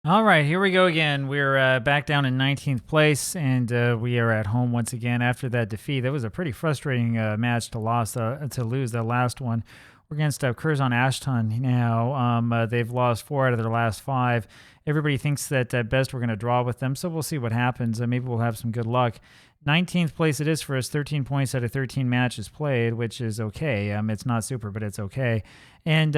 All right, here we go again. We're back down in 19th place, and we are at home once again after that defeat. That was a pretty frustrating match to lose that last one. We're against Curzon Ashton now. They've lost 4 out of their last 5. Everybody thinks that at best we're going to draw with them, so we'll see what happens. Maybe we'll have some good luck. 19th place it is for us, 13 points out of 13 matches played, which is okay. It's not super, but it's okay. And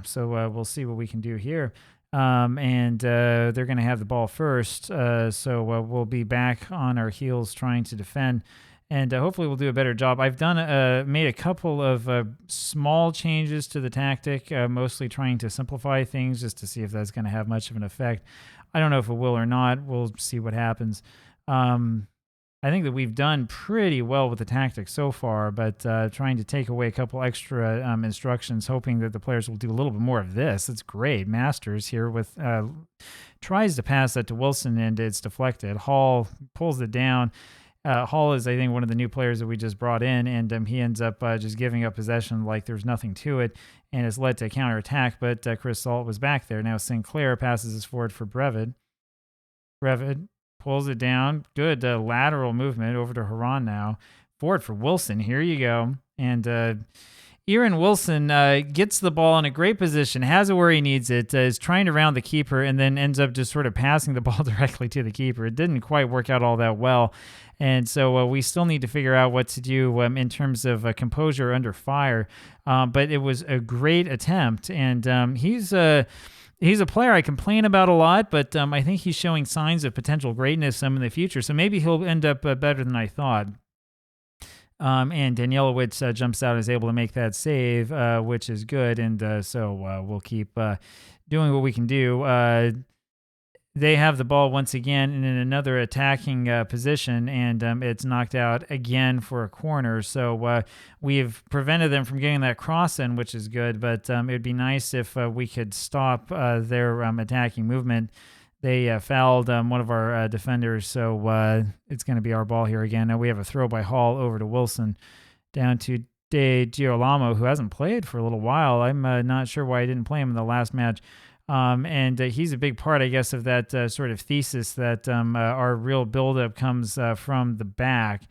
so we'll see what we can do here. They're going to have the ball first, so we'll be back on our heels trying to defend, and hopefully we'll do a better job. I've made a couple of small changes to the tactic, mostly trying to simplify things just to see if that's going to have much of an effect. I don't know if it will or not. We'll see what happens. I think that we've done pretty well with the tactics so far, but trying to take away a couple extra instructions, hoping that the players will do a little bit more of this. It's great. Masters here with tries to pass that to Wilson, and it's deflected. Hall pulls it down. Hall is, I think, one of the new players that we just brought in, and he ends up just giving up possession like there's nothing to it, and has led to a counterattack, but Chris Salt was back there. Now Sinclair passes this forward for Brevid. Brevid pulls it down. Good lateral movement over to Haran now. Forward for Wilson. Here you go. And Aaron Wilson gets the ball in a great position, has it where he needs it, is trying to round the keeper, and then ends up just sort of passing the ball directly to the keeper. It didn't quite work out all that well. And so we still need to figure out what to do in terms of composure under fire. But it was a great attempt. And he's a player I complain about a lot, but I think he's showing signs of potential greatness in the future. So maybe he'll end up better than I thought. And Danielowicz jumps out and is able to make that save, which is good. And so we'll keep doing what we can do. They have the ball once again in another attacking position, and it's knocked out again for a corner. So we've prevented them from getting that cross in, which is good, but it would be nice if we could stop their attacking movement. They fouled one of our defenders, so it's going to be our ball here again. Now we have a throw by Hall over to Wilson, down to De Girolamo, who hasn't played for a little while. I'm not sure why I didn't play him in the last match. And he's a big part, I guess, of that sort of thesis that our real buildup comes from the back.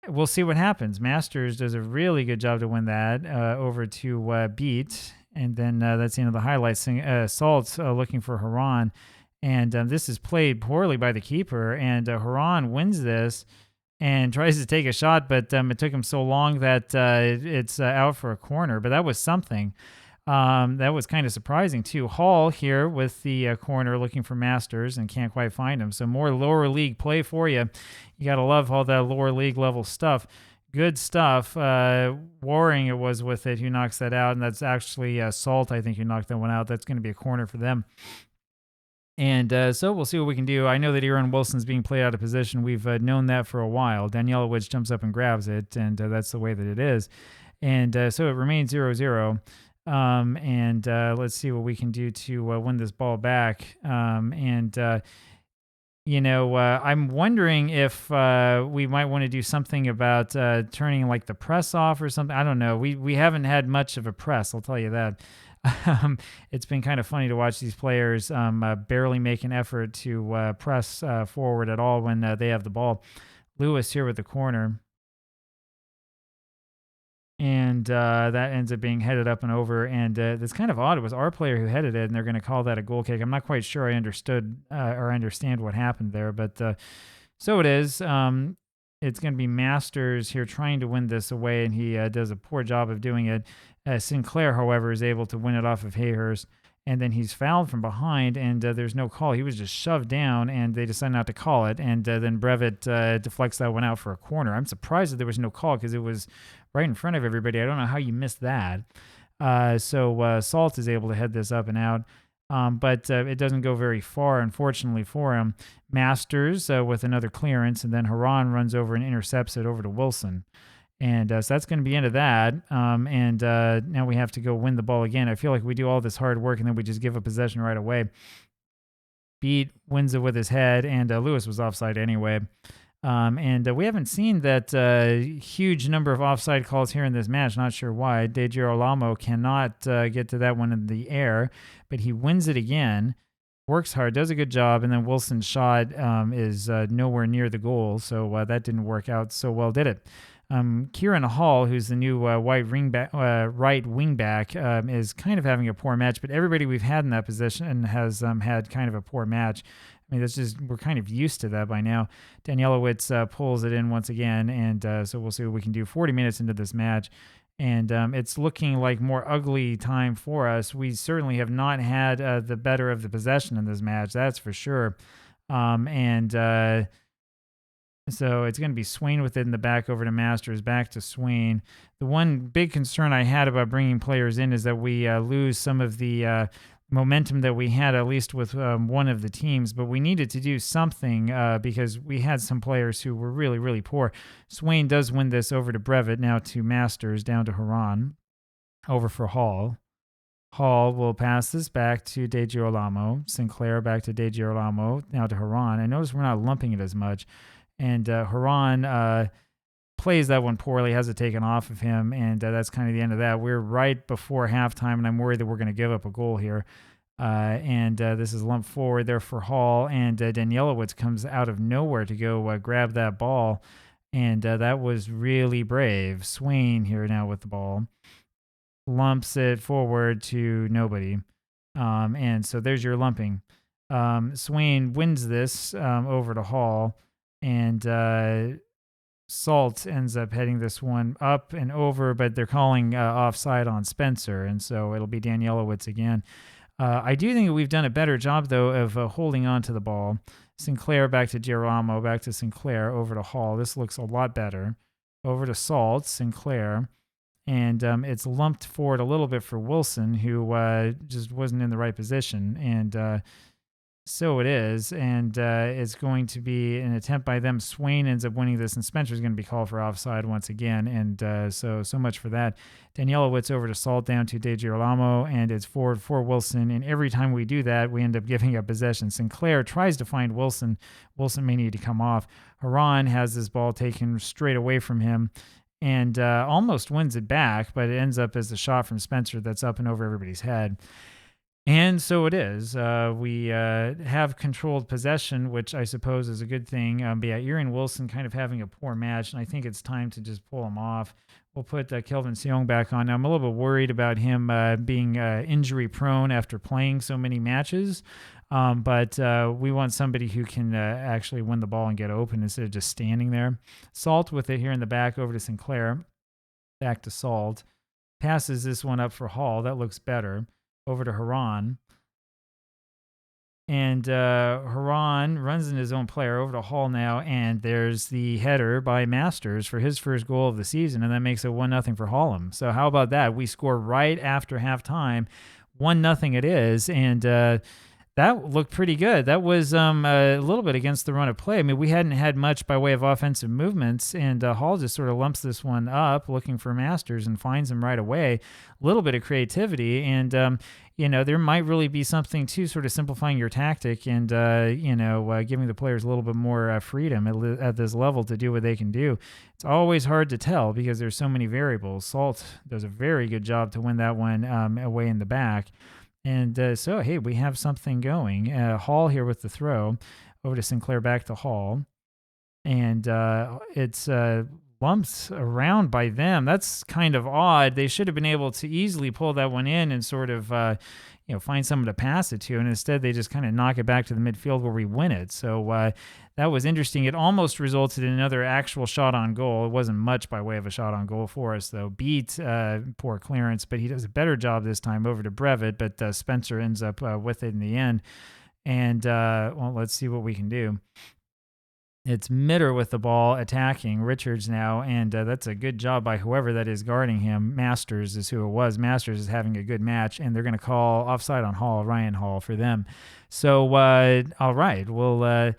We'll see what happens. Masters does a really good job to win that over to Beat. And then that's the end of the highlights. Salt's looking for Haran. And this is played poorly by the keeper. And Haran wins this and tries to take a shot, but it took him so long that it's out for a corner. But that was something. That was kind of surprising too. Hall here with the corner looking for Masters and can't quite find him. So more lower league play for you. You got to love all that lower league level stuff. Good stuff. Waring it was with it who knocks that out, and that's actually Salt, I think, who knocked that one out. That's going to be a corner for them. And so we'll see what we can do. I know that Aaron Wilson's being played out of position. We've known that for a while. Danielowicz jumps up and grabs it, and that's the way that it is. And so it remains 0-0. Let's see what we can do to win this ball back. I'm wondering if we might want to do something about turning like the press off or something. I don't know. We haven't had much of a press, I'll tell you that. It's been kind of funny to watch these players barely make an effort to press forward at all when they have the ball. Lewis here with the corner. And that ends up being headed up and over. And that's kind of odd. It was our player who headed it, and they're going to call that a goal kick. I'm not quite sure I understood or understand what happened there. But so it is. It's going to be Masters here trying to win this away, and he does a poor job of doing it. Sinclair, however, is able to win it off of Hayhurst. And then he's fouled from behind, and there's no call. He was just shoved down, and they decide not to call it. And then Brevet deflects that one out for a corner. I'm surprised that there was no call because it was right in front of everybody. I don't know how you missed that. So Salt is able to head this up and out. But it doesn't go very far, unfortunately, for him. Masters with another clearance, and then Haran runs over and intercepts it over to Wilson. And so that's going to be into that. Now we have to go win the ball again. I feel like we do all this hard work and then we just give up possession right away. Beat wins it with his head, and Lewis was offside anyway. And we haven't seen that huge number of offside calls here in this match. Not sure why. De Girolamo cannot get to that one in the air, but he wins it again. Works hard, does a good job, and then Wilson's shot is nowhere near the goal, so that didn't work out so well, did it? Kieran Hall, who's the new right wing back, is kind of having a poor match, but everybody we've had in that position has had kind of a poor match. I mean, that's just, we're kind of used to that by now. Danielowitz pulls it in once again, and so we'll see what we can do 40 minutes into this match. And it's looking like more ugly time for us. We certainly have not had the better of the possession in this match, that's for sure. So it's going to be Swain with it in the back over to Masters, back to Swain. The one big concern I had about bringing players in is that we lose some of the momentum that we had, at least with one of the teams, but we needed to do something because we had some players who were really, really poor. Swain does win this over to Brevet, now to Masters, down to Haran, over for Hall. Hall will pass this back to De Girolamo. Sinclair back to De Girolamo, now to Haran. I notice we're not lumping it as much. And Haran plays that one poorly, has it taken off of him, and that's kind of the end of that. We're right before halftime, and I'm worried that we're going to give up a goal here. This is lumped forward there for Hall, and Danielowitz comes out of nowhere to go grab that ball, and that was really brave. Swain here now with the ball. Lumps it forward to nobody. And so there's your lumping. Swain wins this over to Hall, and Salt ends up heading this one up and over, but they're calling offside on Spencer, and so it'll be Danielowitz again. I do think that we've done a better job, though, of holding on to the ball. Sinclair back to Girolamo, back to Sinclair, over to Hall. This looks a lot better. Over to Salt, Sinclair, and it's lumped forward a little bit for Wilson, who just wasn't in the right position, and so it is, and it's going to be an attempt by them. Swain ends up winning this, and Spencer's going to be called for offside once again, and so much for that. Danielowitz over to Salt, down to De Girolamo, and it's forward for Wilson, and every time we do that, we end up giving up possession. Sinclair tries to find Wilson. Wilson may need to come off. Haran has this ball taken straight away from him, and almost wins it back, but it ends up as a shot from Spencer that's up and over everybody's head. And so it is. We have controlled possession, which I suppose is a good thing. But yeah, Aaron Wilson kind of having a poor match, and I think it's time to just pull him off. We'll put Kelvin Seong back on. Now, I'm a little bit worried about him being injury prone after playing so many matches. But we want somebody who can actually win the ball and get open instead of just standing there. Salt with it here in the back over to Sinclair. Back to Salt. Passes this one up for Hall. That looks better. Over to Haran. And Haran runs in his own player over to Hall now, and there's the header by Masters for his first goal of the season, and that makes it 1-0 for Hallam. So how about that? We score right after halftime. 1-0 it is, and that looked pretty good. That was a little bit against the run of play. I mean, we hadn't had much by way of offensive movements, and Hall just sort of lumps this one up, looking for Masters, and finds him right away. A little bit of creativity, and there might really be something to sort of simplifying your tactic and giving the players a little bit more freedom at this level to do what they can do. It's always hard to tell because there's so many variables. Salt does a very good job to win that one away in the back. And so, hey, we have something going. Hall here with the throw over to Sinclair, back to Hall. And it's lumps around by them. That's kind of odd. They should have been able to easily pull that one in and sort of, find someone to pass it to. And instead, they just kind of knock it back to the midfield where we win it. So that was interesting. It almost resulted in another actual shot on goal. It wasn't much by way of a shot on goal for us, though. Beat poor clearance, but he does a better job this time over to Brevet, but Spencer ends up with it in the end. And, let's see what we can do. It's Mitter with the ball attacking Richards now, and that's a good job by whoever that is guarding him. Masters is who it was. Masters is having a good match, and they're going to call offside on Hall, Ryan Hall, for them. So, all right, we'll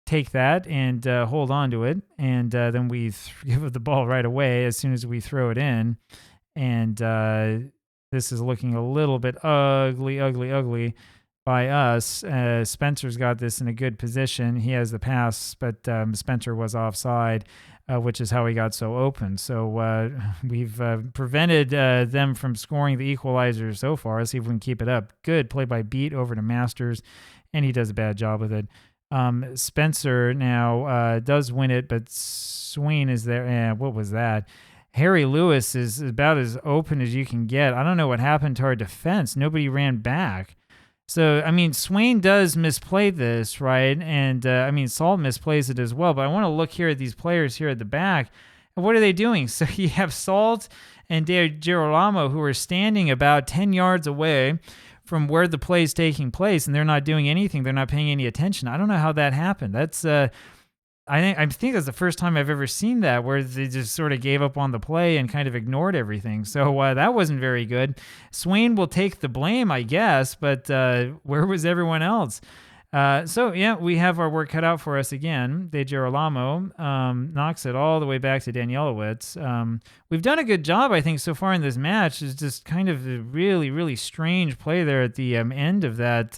take that and hold on to it, and then we give it the ball right away as soon as we throw it in. And this is looking a little bit ugly. by us. Spencer's got this in a good position. He has the pass, but Spencer was offside, which is how he got so open. So we've prevented them from scoring the equalizer so far. Let's see if we can keep it up. Good play by Beat over to Masters, and he does a bad job with it. Spencer now does win it, but Swain is there. What was that? Harry Lewis is about as open as you can get. I don't know what happened to our defense. Nobody ran back. So, I mean, Swain does misplay this, right? And, I mean, Salt misplays it as well. But I want to look here at these players here at the back. And what are they doing? So you have Salt and De Girolamo who are standing about 10 yards away from where the play is taking place, and they're not doing anything. They're not paying any attention. I don't know how that happened. That's I think that's the first time I've ever seen that, where they just sort of gave up on the play and kind of ignored everything. So that wasn't very good. Swain will take the blame, I guess, but where was everyone else? So yeah, we have our work cut out for us again. De Girolamo knocks it all the way back to Danielowitz. We've done a good job, I think, so far in this match. It's just kind of a really, really strange play there at the end of that.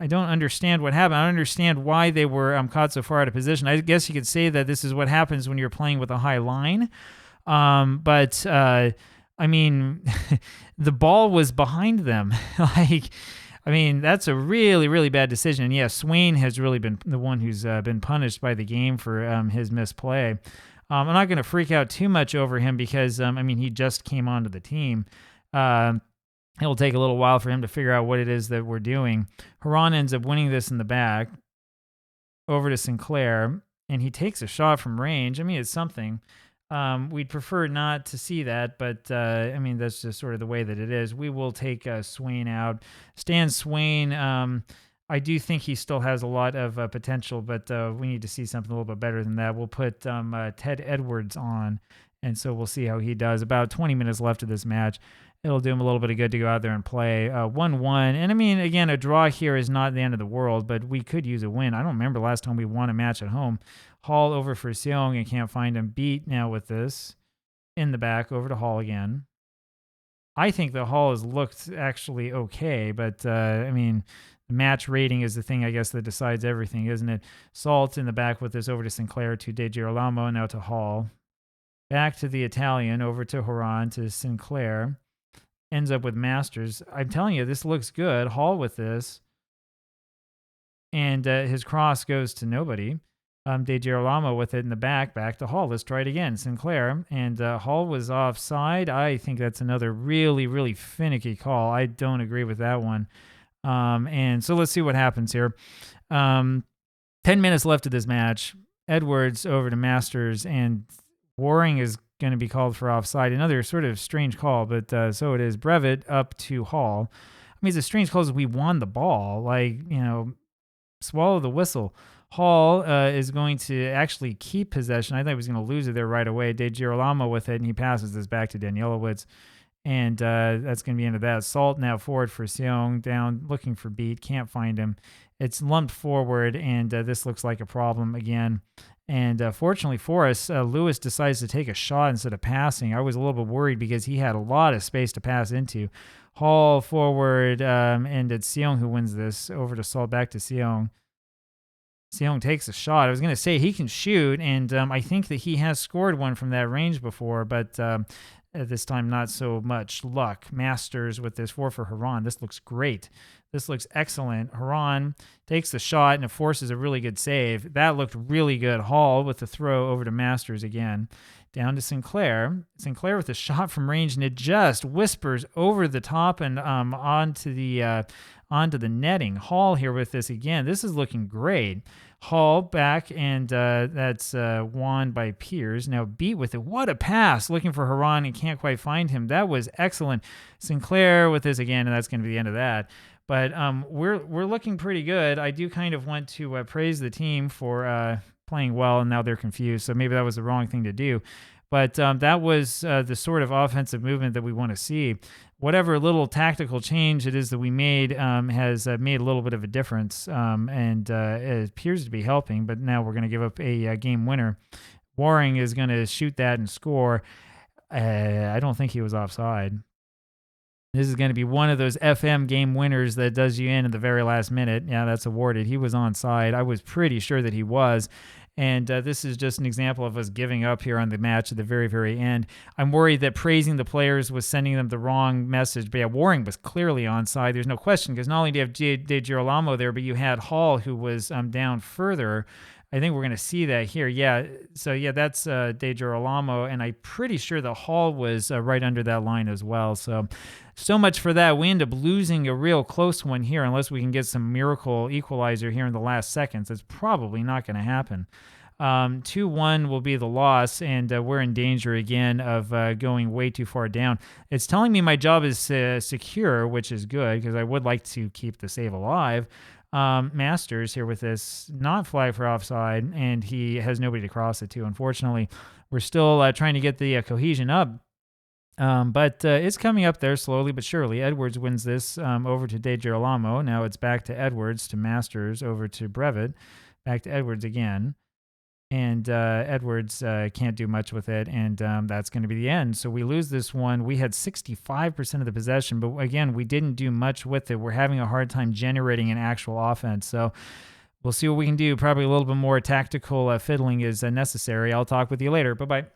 I don't understand what happened. I don't understand why they were caught so far out of position. I guess you could say that this is what happens when you're playing with a high line. But I mean, the ball was behind them. I mean, that's a really, really bad decision. And yeah, Swain has really been the one who's been punished by the game for his misplay. I'm not going to freak out too much over him because, I mean, he just came onto the team. It'll take a little while for him to figure out what it is that we're doing. Haran ends up winning this in the back over to Sinclair, and he takes a shot from range. I mean, it's something. We'd prefer not to see that, but I mean, that's just sort of the way that it is. We will take Swain out. Stan Swain, I do think he still has a lot of potential, but we need to see something a little bit better than that. We'll put Ted Edwards on, and so we'll see how he does. About 20 minutes left of this match. It'll do him a little bit of good to go out there and play 1-1. And I mean, again, a draw here is not the end of the world, but we could use a win. I don't remember last time we won a match at home. Hall over for Seong and can't find him. Beat now with this in the back over to Hall again. I think the Hall has looked actually okay, but I mean, the match rating is the thing, I guess, that decides everything, isn't it? Salt in the back with this over to Sinclair, to De Girolamo, now to Hall. Back to the Italian, over to Haran, to Sinclair. Ends up with Masters. I'm telling you, this looks good. Hall with this. And his cross goes to nobody. De Girolamo with it in the back to Hall. Let's try it again. Sinclair. And Hall was offside. I think that's another really, really finicky call. I don't agree with that one. And so let's see what happens here. 10 minutes left of this match. Edwards over to Masters, and Waring is going to be called for offside. Another sort of strange call, but so it is. Brevet up to Hall. I mean, it's a strange call as we won the ball. Like, you know, swallow the whistle. Hall is going to actually keep possession. I thought he was going to lose it there right away. De Girolamo with it, and he passes this back to Danielowitz. And that's going to be into that. Salt now forward for Seong, down looking for Beat. Can't find him. It's lumped forward, and this looks like a problem again. And fortunately for us, Lewis decides to take a shot instead of passing. I was a little bit worried because he had a lot of space to pass into. Hall forward, and it's Seong who wins this. Over to Salt, back to Seong. Seong takes a shot. I was going to say he can shoot, and I think that he has scored one from that range before, but this time not so much luck. Masters with this 4 for Haran. This looks great. This looks excellent. Haran takes the shot and it forces a really good save. That looked really good. Hall with the throw over to Masters again. Down to Sinclair. Sinclair with a shot from range, and it just whispers over the top and onto the netting. Hall here with this again. This is looking great. Hall back, and that's won by Piers. Now Beat with it. What a pass. Looking for Haran and can't quite find him. That was excellent. Sinclair with this again, and that's going to be the end of that. But we're looking pretty good. I do kind of want to praise the team for playing well, and now they're confused. So maybe that was the wrong thing to do. But that was the sort of offensive movement that we want to see. Whatever little tactical change it is that we made has made a little bit of a difference, and it appears to be helping. But now we're going to give up a game winner. Waring is going to shoot that and score. I don't think he was offside. This is going to be one of those FM game winners that does you in the very last minute. Yeah, that's awarded. He was onside. I was pretty sure that he was. And this is just an example of us giving up here on the match at the very, very end. I'm worried that praising the players was sending them the wrong message. But yeah, Waring was clearly onside. There's no question, because not only do you have De Girolamo there, but you had Hall, who was down further. I think we're going to see that here. Yeah. So, yeah, that's De Girolamo. And I'm pretty sure the Hall was right under that line as well. So much for that. We end up losing a real close one here unless we can get some miracle equalizer here in the last seconds. It's probably not going to happen. 2-1 will be the loss, and we're in danger again of going way too far down. It's telling me my job is secure, which is good because I would like to keep the save alive. Masters here with this, not flag for offside, and he has nobody to cross it to. Unfortunately, we're still trying to get the cohesion up, but it's coming up there slowly but surely. Edwards wins this over to De Girolamo. Now it's back to Edwards, to Masters, over to Brevet, back to Edwards again. And Edwards can't do much with it, and that's going to be the end. So we lose this one. We had 65% of the possession, but again, we didn't do much with it. We're having a hard time generating an actual offense. So we'll see what we can do. Probably a little bit more tactical fiddling is necessary. I'll talk with you later. Bye-bye.